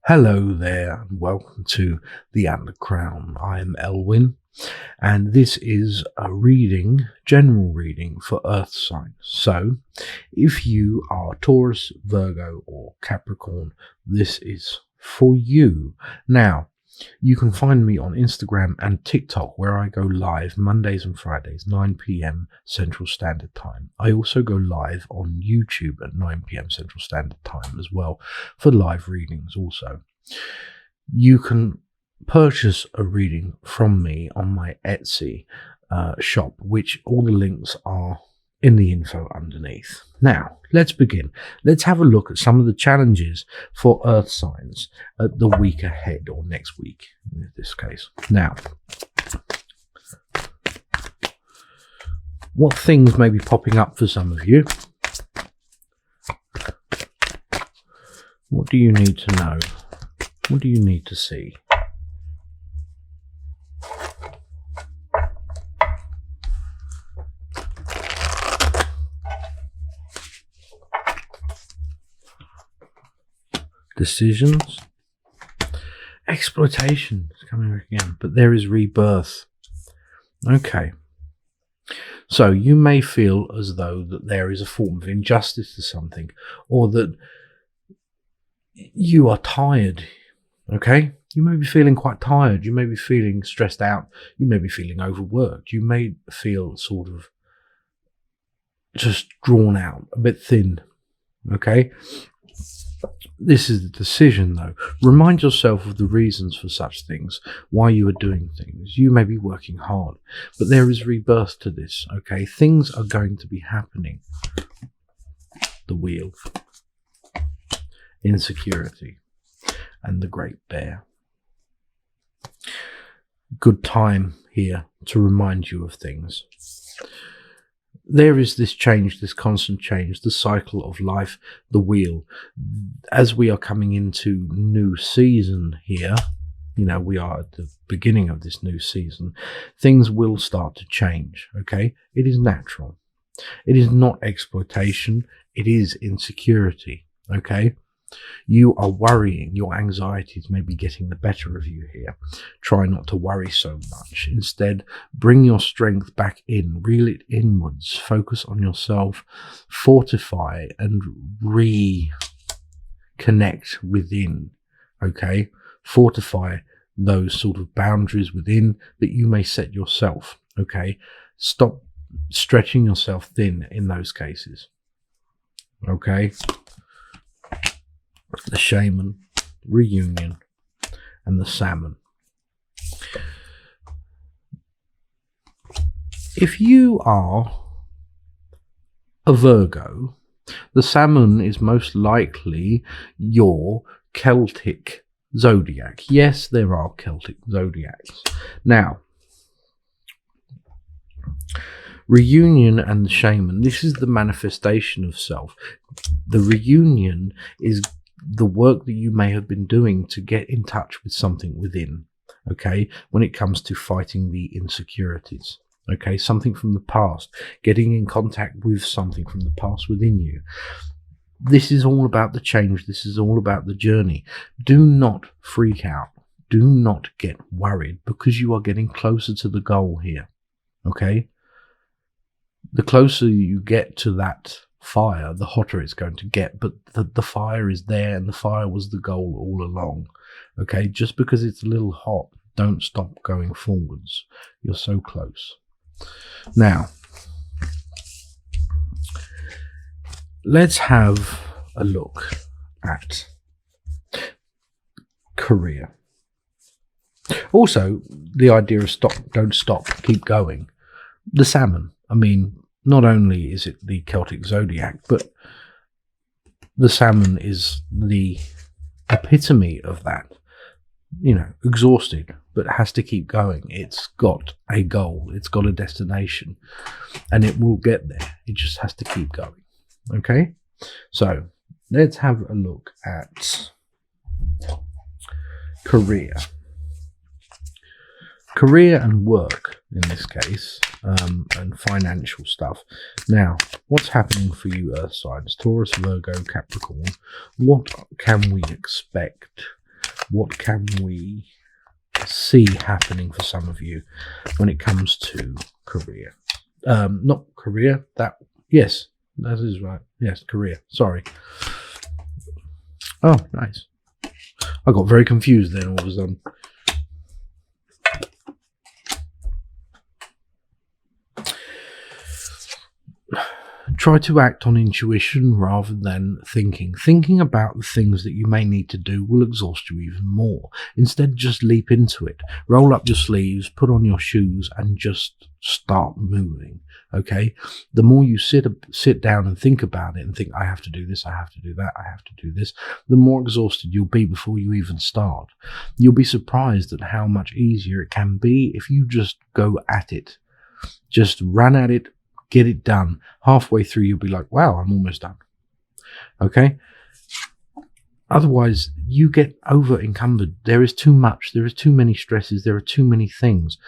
Hello there, and welcome to the Underground. I am Elwin, and this is a general reading for Earth signs. So, if you are Taurus, Virgo, or Capricorn, this is for you. Now, you can find me on Instagram and TikTok, where I go live Mondays and Fridays, 9 p.m. Central Standard Time. I also go live on YouTube at 9 p.m. Central Standard Time as well for live readings also. You can purchase a reading from me on my Etsy shop, which all the links are in the info underneath. Now, let's begin. Let's have a look at some of the challenges for Earth signs at the week ahead, or next week in this case. Now, what things may be popping up for some of you? What do you need to know? What do you need to see? Decisions, exploitation is coming again, but there is rebirth. Okay, so you may feel as though that there is a form of injustice to something, or that you are tired. Okay, you may be feeling quite tired, you may be feeling stressed out, you may be feeling overworked, you may feel sort of just drawn out, a bit thin. Okay, this is the decision though. Remind yourself of the reasons for such things, why you are doing things. You may be working hard, but there is rebirth to this. Okay, things are going to be happening. The wheel, insecurity, and the great bear. Good time here to remind you of things. There is this change, this constant change, the cycle of life, the wheel. As we are coming into new season here, we are at the beginning of this new season, things will start to change, okay? It is natural. It is not exploitation. It is insecurity, okay? You are worrying. Your anxieties may be getting the better of you here. Try not to worry so much. Instead, bring your strength back in. Reel it inwards. Focus on yourself. Fortify and reconnect within. Okay? Fortify those sort of boundaries within that you may set yourself. Okay? Stop stretching yourself thin in those cases. Okay? The shaman, reunion, and the salmon. If you are a Virgo, the salmon is most likely your Celtic zodiac. Yes, there are Celtic zodiacs. Now, reunion and the shaman, this is the manifestation of self. The reunion is the work that you may have been doing to get in touch with something within, okay, when it comes to fighting the insecurities, okay, something from the past, getting in contact with something from the past within you. This is all about the change. This is all about the journey. Do not freak out. Do not get worried, because you are getting closer to the goal here, okay? The closer you get to that fire, the hotter it's going to get, but the fire is there, and the fire was the goal all along. Okay, just because it's a little hot, don't stop going forwards. You're so close. Now, let's have a look at career. Also, the idea of stop, don't stop, keep going. The salmon, not only is it the Celtic zodiac, but the salmon is the epitome of that. Exhausted, but has to keep going. It's got a goal. It's got a destination, and it will get there. It just has to keep going. Okay? So, let's have a look at career. Career and work, in this case, and financial stuff. Now, what's happening for you, Earth signs? Taurus, Virgo, Capricorn. What can we expect What can we see happening for some of you when it comes to career? Not career, yes, that is right. Yes, career. Sorry. Oh, nice. I got very confused then all of a sudden. Try to act on intuition rather than thinking. Thinking about the things that you may need to do will exhaust you even more. Instead, just leap into it. Roll up your sleeves, put on your shoes, and just start moving. Okay? The more you sit down and think about it and think, I have to do this, I have to do that, I have to do this, the more exhausted you'll be before you even start. You'll be surprised at how much easier it can be if you just go at it. Just run at it. Get it done. Halfway through, you'll be like, wow, I'm almost done. Okay? Otherwise, you get over encumbered. There is too much. There is too many stresses. There are too many things.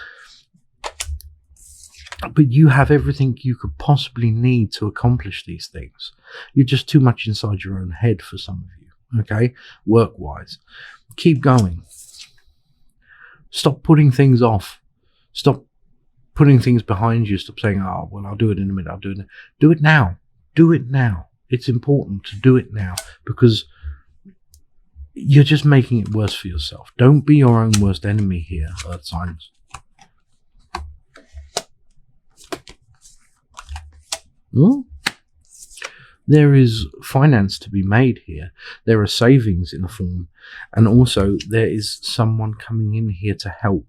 But you have everything you could possibly need to accomplish these things. You're just too much inside your own head for some of you. Okay? Work-wise. Keep going. Stop putting things off. Stop putting things behind you. Stop saying, oh, well, I'll do it in a minute. I'll do it. Do it now. Do it now. It's important to do it now because you're just making it worse for yourself. Don't be your own worst enemy here, Earth signs. Well, there is finance to be made here. There are savings in a form. And also there is someone coming in here to help.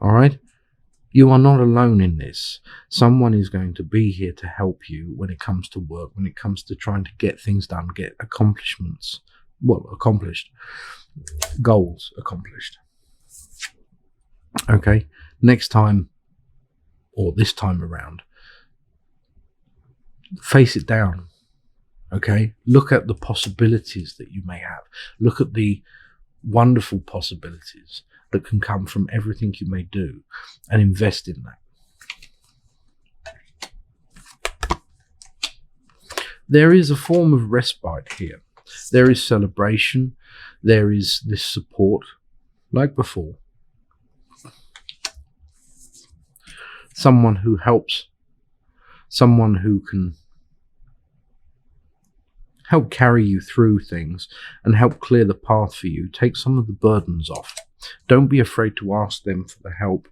All right? You are not alone in this. Someone is going to be here to help you when it comes to work, when it comes to trying to get things done, get accomplishments, accomplished, goals accomplished. Okay, next time, or this time around, face it down. Okay, look at the possibilities that you may have. Look at the wonderful possibilities that can come from everything you may do and invest in that. There is a form of respite here. There is celebration. There is this support like before. Someone who helps. Someone who can help carry you through things and help clear the path for you. Take some of the burdens off. Don't be afraid to ask them for the help.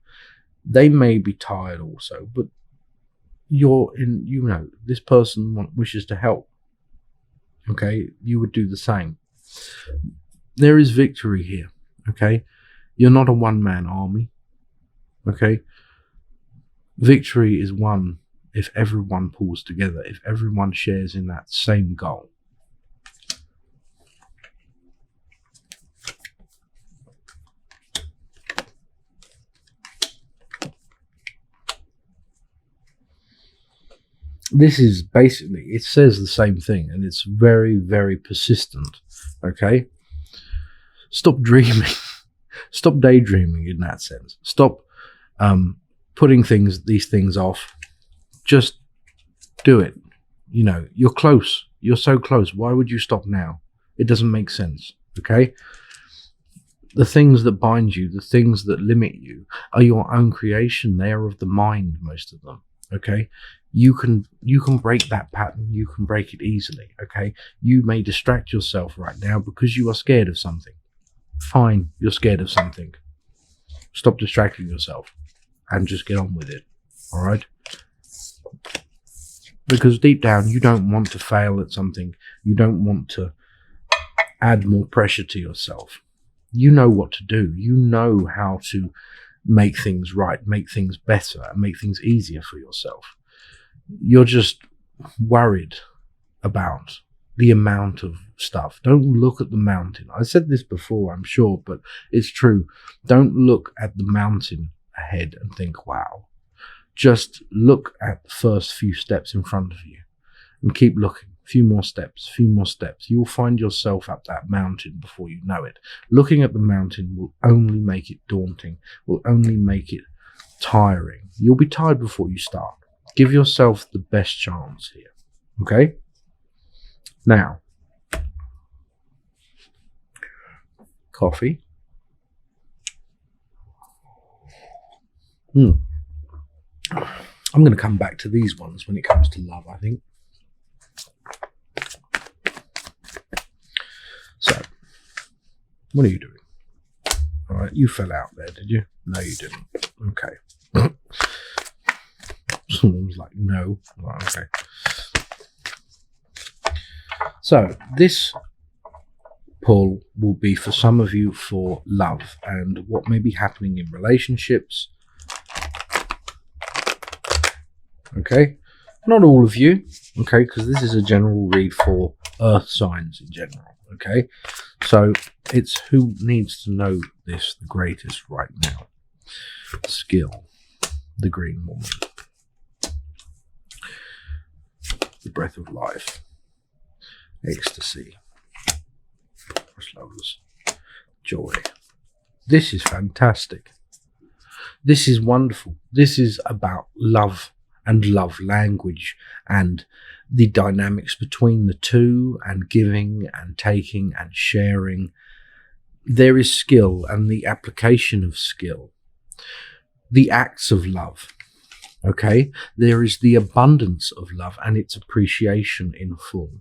They may be tired also, but this person wishes to help. Okay, you would do the same. There is victory here. Okay, you're not a one-man army. Okay, victory is won if everyone pulls together, if everyone shares in that same goal. This is basically, it says the same thing, and it's very, very persistent. Okay? Stop dreaming. Stop daydreaming in that sense. Stop putting these things off. Just do it. You're close. You're so close. Why would you stop now? It doesn't make sense. Okay? The things that bind you, the things that limit you, are your own creation. They are of the mind, most of them. Okay? You can break that pattern. You can break it easily. Okay? You may distract yourself right now because you are scared of something. Fine, you're scared of something. Stop distracting yourself and just get on with it. All right? Because deep down, you don't want to fail at something. You don't want to add more pressure to yourself. You know what to do. You know how to make things right, make things better, and make things easier for yourself. You're just worried about the amount of stuff. Don't look at the mountain. I said this before, I'm sure, but it's true. Don't look at the mountain ahead and think, wow. Just look at the first few steps in front of you and keep looking. Few more steps. You'll find yourself up that mountain before you know it. Looking at the mountain will only make it daunting, will only make it tiring. You'll be tired before you start. Give yourself the best chance here. Okay? Now, coffee. I'm going to come back to these ones when it comes to love, I think. So, what are you doing? All right, you fell out there, did you? No, you didn't. Okay. Someone was like, no. Right, okay. So, this pull will be for some of you for love and what may be happening in relationships. Okay, not all of you, okay, because this is a general read for earth signs in general, okay? So it's who needs to know this the greatest right now. Skill, the green woman, the breath of life, ecstasy, lovers, joy. This is fantastic. This is wonderful. This is about love and love language and the dynamics between the two and giving and taking and sharing. There is skill and the application of skill. The acts of love. Okay? There is the abundance of love and its appreciation in full.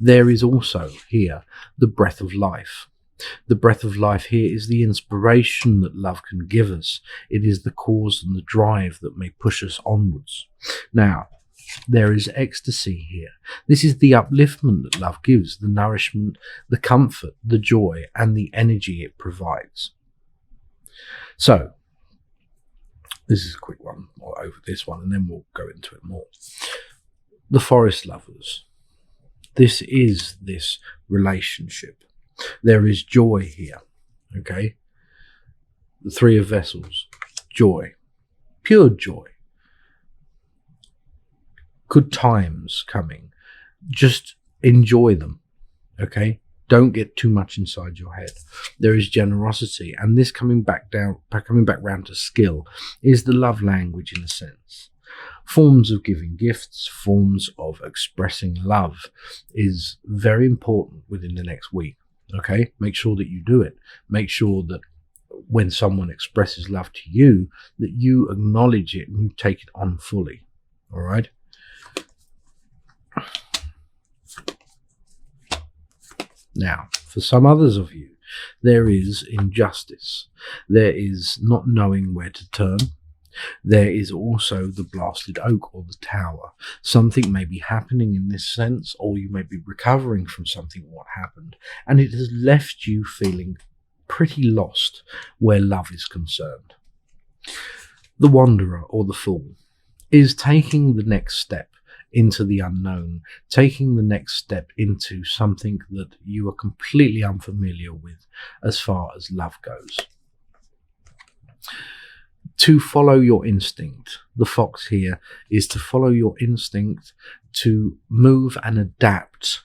There is also here the breath of life. The breath of life here is the inspiration that love can give us. It is the cause and the drive that may push us onwards. Now, there is ecstasy here. This is the upliftment that love gives, the nourishment, the comfort, the joy, and the energy it provides. So, this is a quick one, or over this one, and then we'll go into it more. The forest lovers. This is this relationship. There is joy here, okay? The Three of Vessels, joy, pure joy. Good times coming. Just enjoy them, okay? Don't get too much inside your head. There is generosity, and this coming back round to skill is the love language in a sense. Forms of giving gifts, forms of expressing love is very important within the next week. Okay, make sure that you do it. Make sure that when someone expresses love to you, that you acknowledge it and you take it on fully. All right. Now, for some others of you, there is injustice. There is not knowing where to turn. There is also the blasted oak or the tower. Something may be happening in this sense, or you may be recovering from something what happened, and it has left you feeling pretty lost where love is concerned. The wanderer or the fool is taking the next step into the unknown, taking the next step into something that you are completely unfamiliar with as far as love goes. To follow your instinct. The fox here is to follow your instinct to move and adapt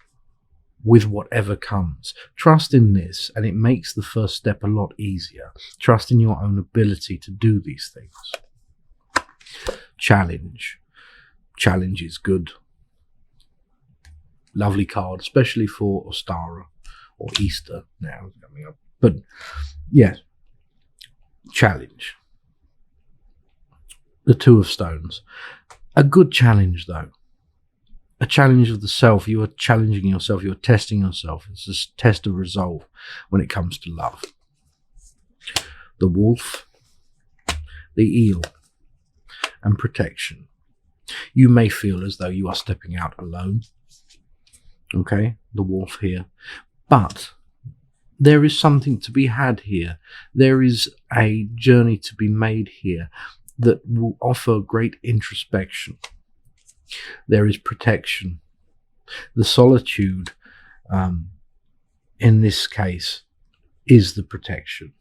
with whatever comes. Trust in this, and it makes the first step a lot easier. Trust in your own ability to do these things. Challenge. Challenge is good. Lovely card, especially for Ostara or Easter now coming up. But yes, challenge. The Two of Stones. A good challenge, though. A challenge of the self. You are challenging yourself. You are testing yourself. It's a test of resolve when it comes to love. The Wolf, the Eel, and protection. You may feel as though you are stepping out alone. Okay, the Wolf here. But there is something to be had here. There is a journey to be made here that will offer great introspection. There is protection. The solitude, in this case, is the protection.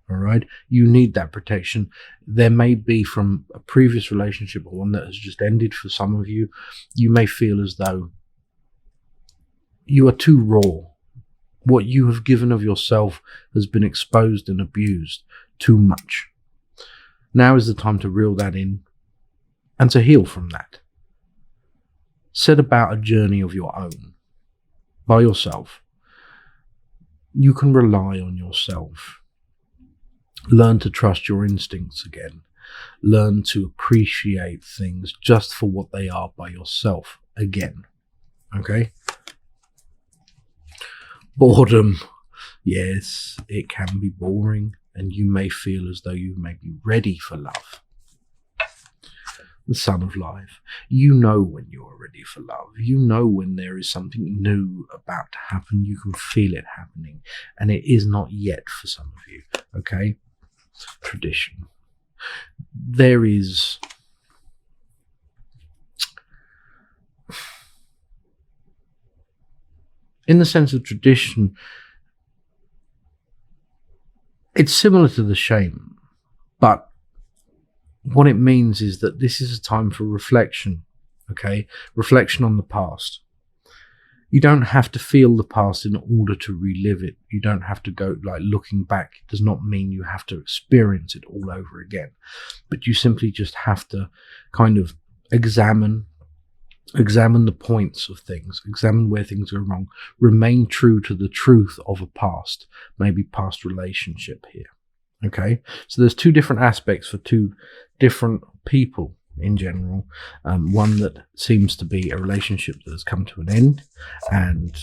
All right? You need that protection. There may be from a previous relationship or one that has just ended for some of you, you may feel as though you are too raw. What you have given of yourself has been exposed and abused too much. Now is the time to reel that in and to heal from that. Set about a journey of your own, by yourself. you can rely on yourself. Learn to trust your instincts again. Learn to appreciate things just for what they are by yourself again. Okay? Boredom. Yes, it can be boring, and you may feel as though you may be ready for love. The Sun of Life. You know when you are ready for love. You know when there is something new about to happen. You can feel it happening, and it is not yet for some of you. Okay? Tradition. There is in the sense of tradition, it's similar to the shame, but what it means is that this is a time for reflection, okay? Reflection on the past. You don't have to feel the past in order to relive it. You don't have to go, like, looking back. It does not mean you have to experience it all over again, but you simply just have to kind of examine the points of things, examine where things go wrong, remain true to the truth of a past, maybe past relationship here. Okay, so there's two different aspects for two different people in general. One that seems to be a relationship that has come to an end and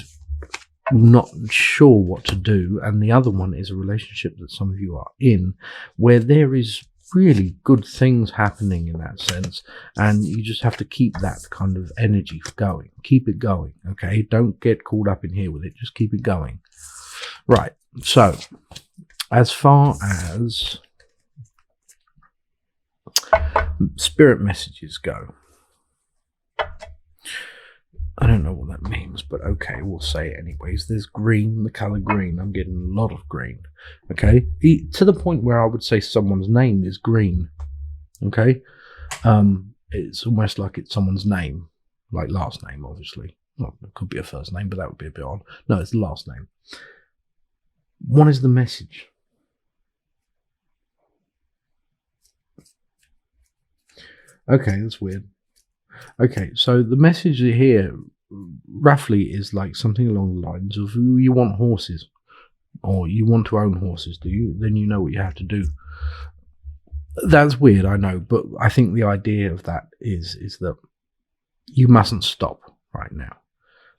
not sure what to do, and the other one is a relationship that some of you are in where there is really good things happening in that sense, and you just have to keep that kind of energy going. Keep it going, okay? Don't get caught up in here with it. Just keep it going. Right, so as far as spirit messages go, I don't know what that means, but okay, we'll say it anyways. There's green, the color green. I'm getting a lot of green, okay? To the point where I would say someone's name is green, okay? It's almost like it's someone's name, like last name, obviously. Well, it could be a first name, but that would be a bit odd. No, it's the last name. What is the message? Okay, that's weird. Okay, so the message here roughly is like something along the lines of, you want horses, or you want to own horses, do you? Then you know what you have to do. That's weird, I know, but I think the idea of that is that you mustn't stop right now.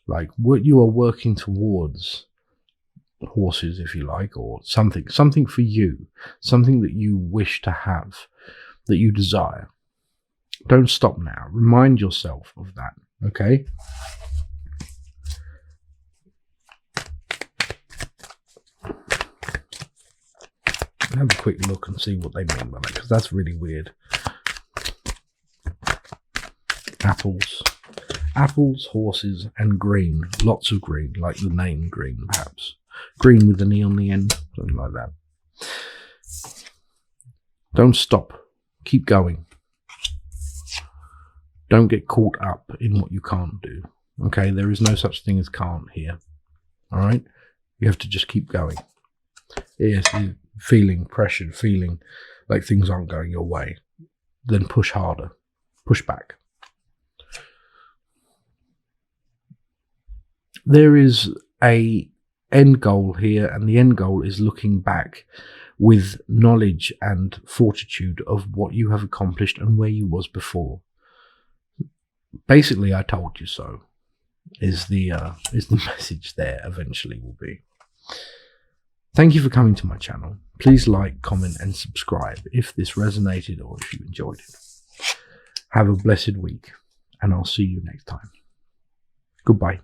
Like, what you are working towards, horses, if you like, or something for you, something that you wish to have, that you desire. Don't stop now. Remind yourself of that, okay? Have a quick look and see what they mean by that, because that's really weird. Apples, horses, and green. Lots of green, like the name green, perhaps. Green with an E on the end, something like that. Don't stop. Keep going. Don't get caught up in what you can't do. Okay, there is no such thing as can't here. All right, you have to just keep going. Yes, you're feeling pressured, feeling like things aren't going your way. Then push harder, push back. There is a end goal here, and the end goal is looking back with knowledge and fortitude of what you have accomplished and where you was before. Basically, I told you so is the message there eventually will be. Thank you for coming to my channel. Please like, comment, and subscribe if this resonated or if you enjoyed it. Have a blessed week, and I'll see you next time. Goodbye.